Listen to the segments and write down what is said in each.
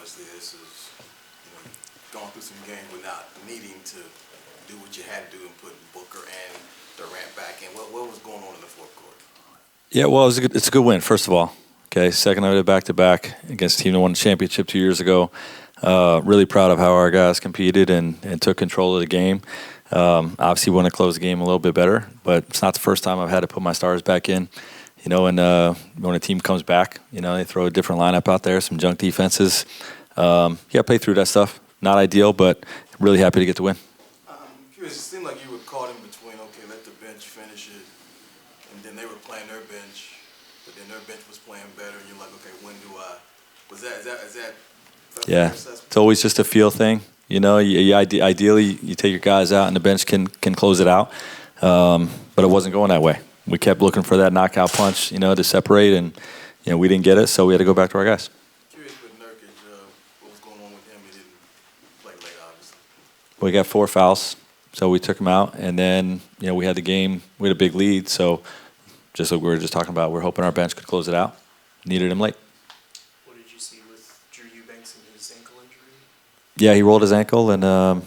obviously this is, gone through some games without needing to do what you had to do and put Booker and Durant back in. What was going on in the fourth quarter? Yeah, well, it's a good win, first of all. Okay, second night of back-to-back against a team that won the championship 2 years ago. Really proud of how our guys competed and took control of the game. Obviously, want to close the game a little bit better, but it's not the first time I've had to put my stars back in. And when a team comes back, they throw a different lineup out there, some junk defenses. Play through that stuff. Not ideal, but really happy to get the win. I'm curious, it seemed like you were caught in between, okay, let the bench finish it, and then they were playing their bench, but then their bench was playing better, and you're like, okay, when do I? Is that yeah, it's always just a feel thing. Ideally, you take your guys out and the bench can close it out, but it wasn't going that way. We kept looking for that knockout punch, to separate, and we didn't get it, so we had to go back to our guys. Curious with Nurkic, what was going on with him? He didn't play late, obviously. We got 4 fouls, so we took him out, and then we had the game. We had a big lead, so just like we were just talking about, we're hoping our bench could close it out. Needed him late. What did you see with Drew Eubanks and his ankle injury? Yeah, he rolled his ankle, and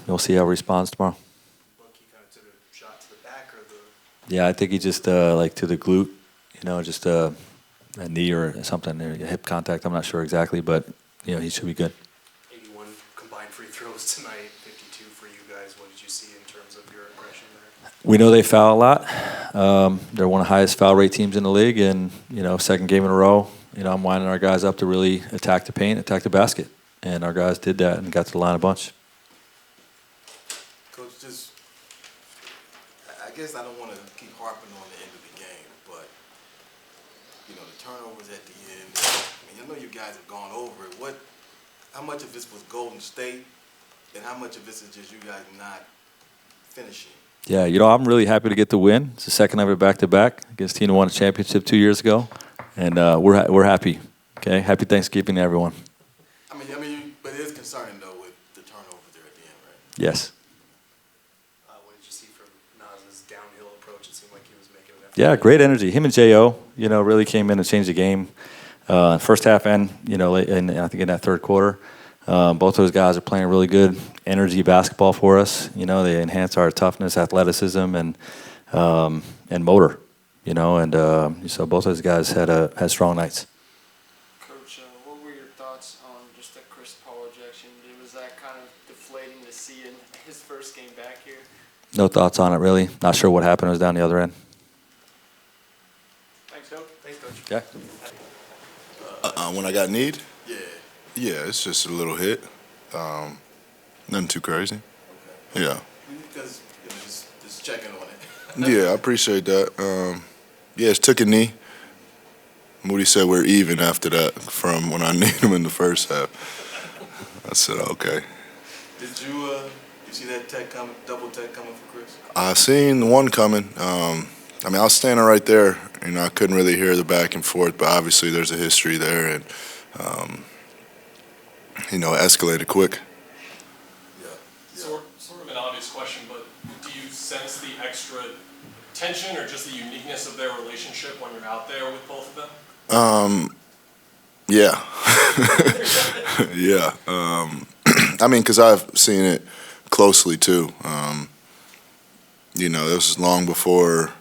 we'll see how he responds tomorrow. He kind of took a shot to the back or the... Yeah, I think he just to the glute, just a knee or something, a hip contact. I'm not sure exactly, but he should be good. 81 combined free throws tonight, 52 for you guys. What did you see in terms of your aggression there? We know they foul a lot. They're one of the highest foul rate teams in the league, and second game in a row, I'm winding our guys up to really attack the paint, attack the basket, and our guys did that and got to the line a bunch. Coach, I guess I don't want to keep harping on the end of the game, but the turnovers at the end. I know you guys have gone over it. How much of this was Golden State, and how much of this is just you guys not finishing? Yeah, I'm really happy to get the win. It's the second ever back-to-back against a team that won a championship 2 years ago, and we're happy. Okay, happy Thanksgiving to everyone. But it is concerning though with the turnovers there at the end, right? Yes. What did you see from Nas's downhill approach? It seemed like he was making an effort. Yeah, great energy. Him and J.O., really came in and changed the game. First half and, I think in that third quarter. Both those guys are playing really good energy basketball for us. They enhance our toughness, athleticism, and motor. So both those guys had strong nights. Coach, what were your thoughts on just the Chris Paul ejection? Was that kind of deflating to see in his first game back here? No thoughts on it, really. Not sure what happened. It was down the other end. Thanks, Coach. Thanks, Coach. Yeah. When I got kneed? Yeah. Yeah, it's just a little hit. Nothing too crazy. Okay. Yeah. Because just checking on it. Yeah, I appreciate that. Just took a knee. Moody said we're even after that from when I kneed him in the first half. I said, okay. Did you see that double tech coming for Chris? I seen one coming. I was standing right there. I couldn't really hear the back and forth, but obviously there's a history there, and it escalated quick. Yeah. Sort of an obvious question, but do you sense the extra tension or just the uniqueness of their relationship when you're out there with both of them? Yeah. Yeah. Because I've seen it closely too. This was long before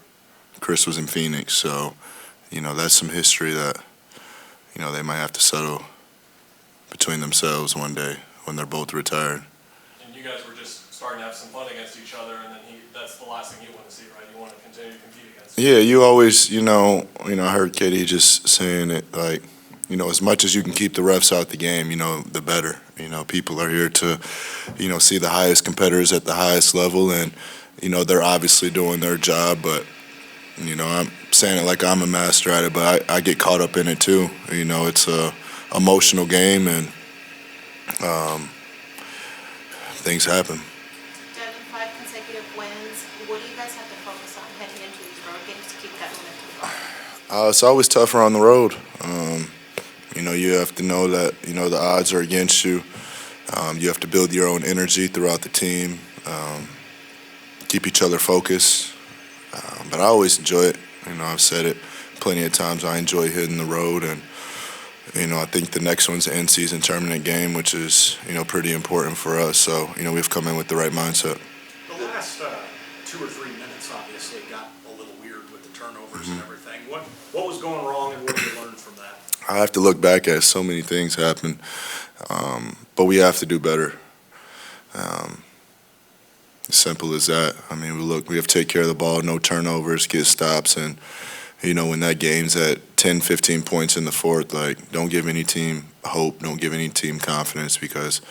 Chris was in Phoenix, so that's some history that they might have to settle between themselves one day when they're both retired. And you guys were just starting to have some fun against each other, and then that's the last thing you want to see, right? You want to continue to compete against. Yeah, you always, I heard Katie just saying it, like, as much as you can keep the refs out the game, the better. People are here to, see the highest competitors at the highest level, and, they're obviously doing their job, but, I'm saying it like I'm a master at it, but I get caught up in it too. It's a emotional game, and things happen. Devin, 5 consecutive wins. What do you guys have to focus on heading into these road games to keep that momentum? It's always tougher on the road. You have to know that, the odds are against you. You have to build your own energy throughout the team, keep each other focused. But I always enjoy it. I've said it plenty of times. I enjoy hitting the road, and I think the next one's the in-season tournament game, which is, pretty important for us. So, we've come in with the right mindset. The last 2 or 3 minutes obviously got a little weird with the turnovers and everything. What was going wrong, and what did you learn from that? I have to look back at so many things happen, but we have to do better. As simple as that. I mean, we have to take care of the ball, no turnovers, get stops, and when that game's at 10, 15 points in the fourth, don't give any team hope, don't give any team confidence, because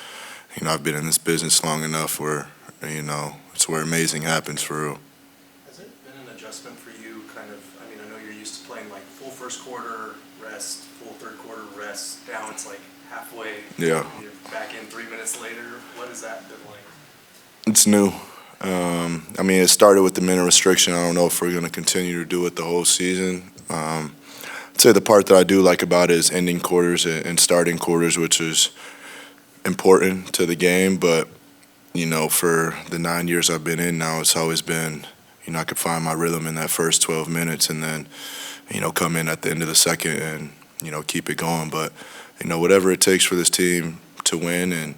I've been in this business long enough where it's where amazing happens for real. Has it been an adjustment for you, kind of, I mean, I know you're used to playing like full first quarter, rest, full third quarter, rest, now it's like halfway. Yeah. You're back in 3 minutes later. What has that been like? It's new. I mean, it started with the minute restriction. I don't know if we're going to continue to do it the whole season. I'd say the part that I do like about it is ending quarters and starting quarters, which is important to the game. But, for the 9 years I've been in now, it's always been, I could find my rhythm in that first 12 minutes and then, come in at the end of the second and, keep it going. But, whatever it takes for this team to win, and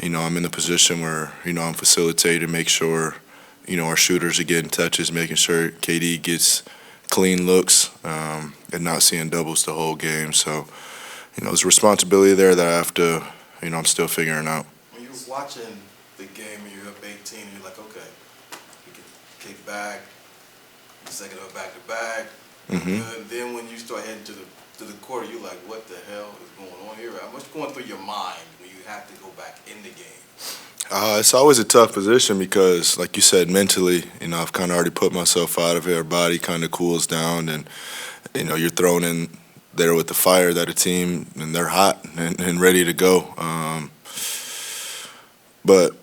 I'm in the position where, I'm facilitating, make sure, our shooters are getting touches, making sure KD gets clean looks, and not seeing doubles the whole game. So, there's a responsibility there that I have to, I'm still figuring out. When you're watching the game and you're up 18, you're like, okay, you can kick back, the second up back-to-back. Mm-hmm. Then when you start heading to the quarter, you're like, what the hell is going on here? What's going through your mind when you have to go back in the game? It's always a tough position because, like you said, mentally, I've kind of already put myself out of it. Our body kind of cools down, and, you're thrown in there with the fire that a team, and they're hot and ready to go. But,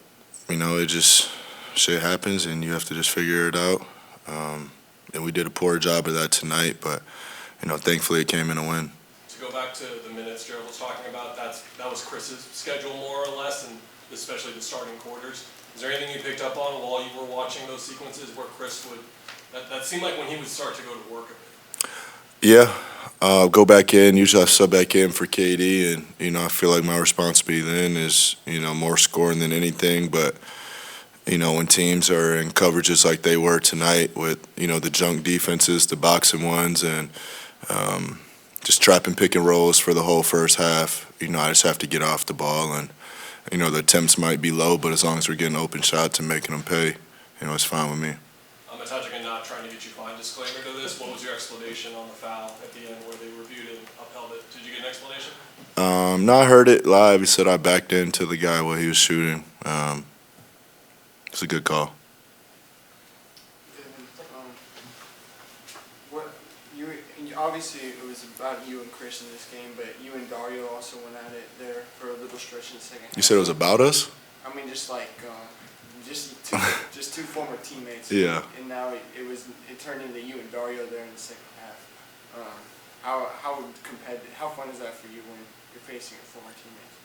it just, shit happens, and you have to just figure it out. And we did a poor job of that tonight, but, thankfully it came in a win. To go back to the minutes Gerald was talking about, that was Chris's schedule more or less, and especially the starting quarters. Is there anything you picked up on while you were watching those sequences where Chris would, that seemed like when he would start to go to work a bit? Yeah, go back in. Usually I sub back in for KD, and, I feel like my responsibility then is, more scoring than anything. But, when teams are in coverages like they were tonight with, the junk defenses, the boxing ones, and just trapping pick and rolls for the whole first half, I just have to get off the ball. And, the attempts might be low, but as long as we're getting open shots and making them pay, it's fine with me. I'm attaching a not trying to get you fined disclaimer to this. What was your explanation on the foul at the end where they reviewed it and upheld it? Did you get an explanation? No, I heard it live. He said I backed into the guy while he was shooting. It's a good call. Obviously it was about you and Chris in this game, but you and Dario also went at it there for a little stretch in the second half. You said it was about us? I mean, just like just two former teammates. Yeah. And now it turned into you and Dario there in the second half. How fun is that for you when you're facing your former teammates?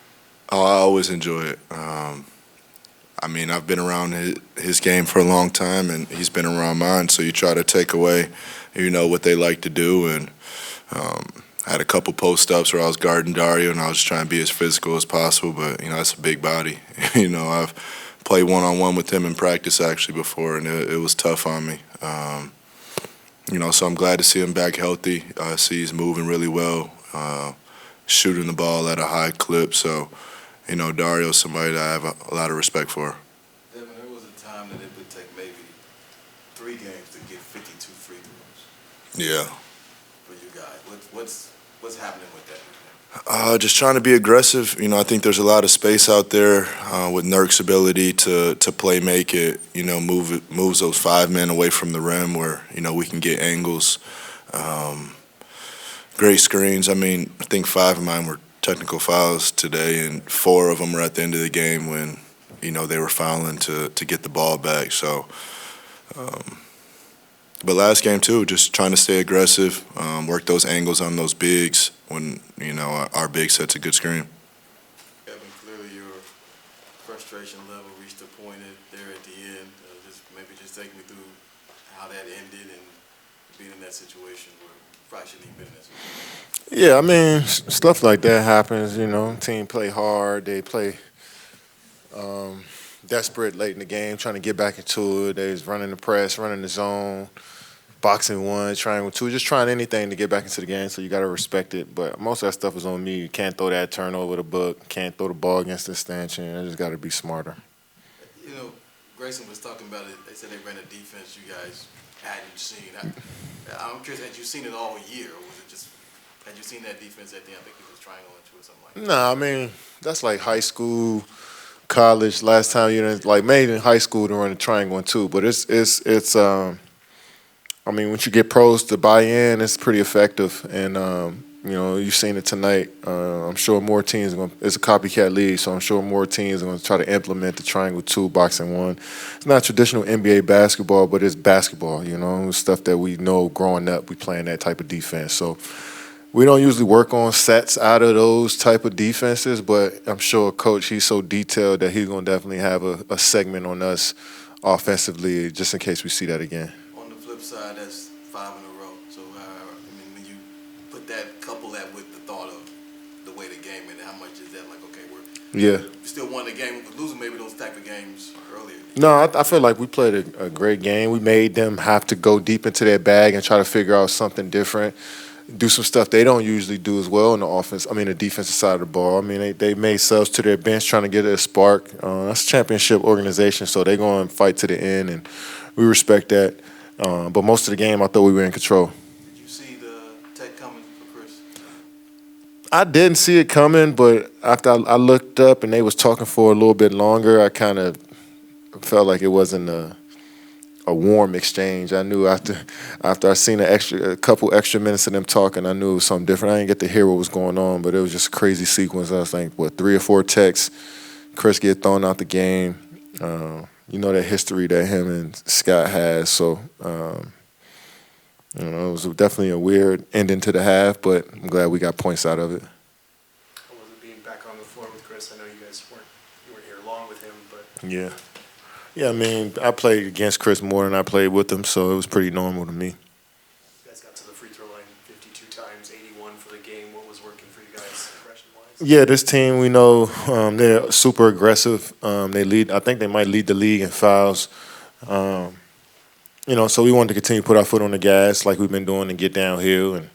Oh, I always enjoy it. I mean, I've been around his game for a long time, and he's been around mine. So you try to take away, what they like to do. And I had a couple post-ups where I was guarding Dario, and I was trying to be as physical as possible. But, that's a big body. I've played one-on-one with him in practice actually before, and it was tough on me. So I'm glad to see him back healthy. I see he's moving really well, shooting the ball at a high clip. So, Dario's somebody that I have a lot of respect for. Devin, there was a time that it would take maybe 3 games to get 52 free throws. Yeah. For you guys, what's happening with that? Just trying to be aggressive. I think there's a lot of space out there with Nurk's ability to play make it. Moves those 5 men away from the rim where we can get angles. Great screens. I mean, I think 5 of mine were technical fouls today, and 4 of them were at the end of the game when they were fouling to get the ball back. So, but last game too, just trying to stay aggressive, work those angles on those bigs when our big set's a good screen. Kevin, clearly your frustration level reached a point there at the end. Just take me through how that ended and being in that situation where probably shouldn't even been in this. Yeah, I mean, stuff like that happens, you know. Team play hard. They play desperate late in the game, trying to get back into it. They was running the press, running the zone, boxing one, triangle two, just trying anything to get back into the game, so you got to respect it. But most of that stuff is on me. You can't throw that turnover the book, can't throw the ball against the stanchion. I just got to be smarter. You know, Grayson was talking about it. They said they ran a defense you guys hadn't seen. I'm curious, had you seen it all year, or was it just, had you seen that defense at the end? I think it was triangle and two or something like that. No, I mean, that's like high school, college. Last time you didn't, like, maybe in high school to run a triangle and two, but it's I mean, once you get pros to buy in, it's pretty effective. And, you know, you've seen it tonight. I'm sure more teams are going to, it's a copycat league, so I'm sure more teams are going to try to implement the triangle two, boxing one. It's not traditional NBA basketball, but it's basketball, you know, it's stuff that we know growing up, we playing that type of defense. So we don't usually work on sets out of those type of defenses, but I'm sure Coach, he's so detailed that he's going to definitely have a segment on us offensively just in case we see that again. On the flip side, that's 5 in a row. So, I mean, when you put that, couple that with the thought of the way the game ended, how much is that like, okay, we still won the game, but losing maybe those type of games earlier? No, I feel like we played a great game. We made them have to go deep into their bag and try to figure out something different, do some stuff they don't usually do as well on the offense. I mean, the defensive side of the ball. I mean, they made subs to their bench trying to get a spark. That's a championship organization, so they're going to fight to the end, and we respect that. But most of the game, I thought we were in control. Did you see the tech coming for Chris? I didn't see it coming, but after I looked up and they was talking for a little bit longer, I kind of felt like it wasn't a warm exchange. I knew after I seen a couple extra minutes of them talking, I knew it was something different. I didn't get to hear what was going on, but it was just a crazy sequence. I was like, 3 or 4 texts. Chris get thrown out the game. You know that history that him and Scott has, so you know, it was definitely a weird ending to the half, but I'm glad we got points out of it. How was it being back on the floor with Chris? I know you guys weren't here long with him, but Yeah, I mean, I played against Chris more than I played with him, so it was pretty normal to me. you guys got to the free throw line 52 times, 81 for the game. What was working for you guys, aggression-wise? Yeah, this team, we know they're super aggressive. They lead. I think they might lead the league in fouls. You know, so we wanted to continue to put our foot on the gas like we've been doing and get downhill. And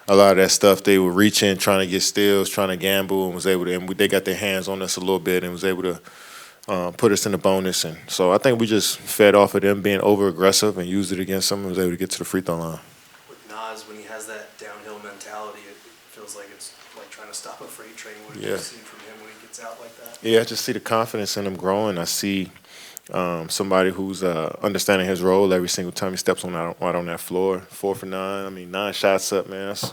a lot of that stuff, they were reaching, trying to get steals, trying to gamble, and was able to. And they got their hands on us a little bit and was able to put us in the bonus. And so I think we just fed off of them being over-aggressive and used it against them and was able to get to the free throw line. With Nas, when he has that downhill mentality, it feels like it's like trying to stop a freight train. What have you seen from him when he gets out like that? Yeah, I just see the confidence in him growing. I see somebody who's understanding his role every single time he steps out on that floor. 4 for 9. I mean, 9 shots up, man. That's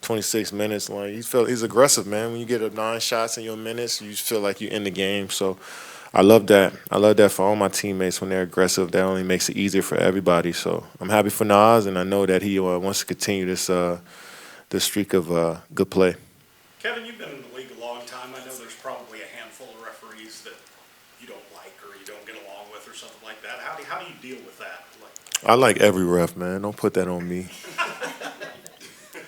26 minutes. Like he's aggressive, man. When you get 9 shots in your minutes, you feel like you're in the game. So I love that. I love that for all my teammates when they're aggressive. That only makes it easier for everybody. So I'm happy for Nas, and I know that he wants to continue this streak of good play. Kevin, you've been in the league a long time. I know there's probably a handful of referees that you don't like or you don't get along with or something like that. How do you deal with that? I like every ref, man. Don't put that on me.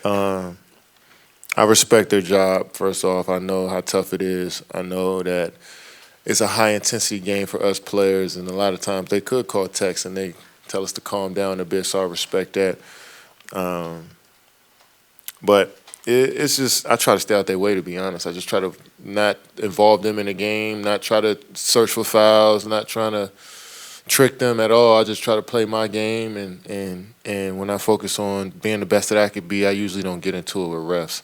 I respect their job, first off. I know how tough it is. I know that it's a high-intensity game for us players, and a lot of times they could call techs and they tell us to calm down a bit, so I respect that. But it's just, I try to stay out their way, to be honest. I just try to not involve them in the game, not try to search for fouls, not trying to trick them at all. I just try to play my game, and when I focus on being the best that I could be, I usually don't get into it with refs.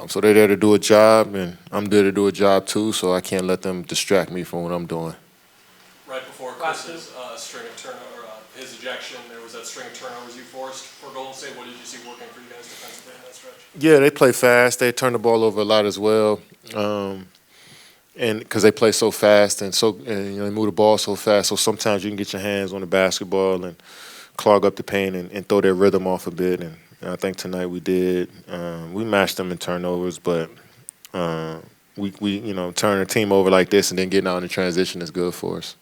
So they're there to do a job, and I'm there to do a job too, so I can't let them distract me from what I'm doing. Right before Chris's string of turnover, his ejection, there was that string of turnovers you forced for Golden State. What did you see working for you guys defensively in that stretch? Yeah, they play fast. They turn the ball over a lot as well, and because they play so fast and you know, they move the ball so fast. So sometimes you can get your hands on the basketball and clog up the paint and throw their rhythm off a bit. And I think tonight we did. We matched them in turnovers, but we you know, turn a team over like this and then getting out in the transition is good for us.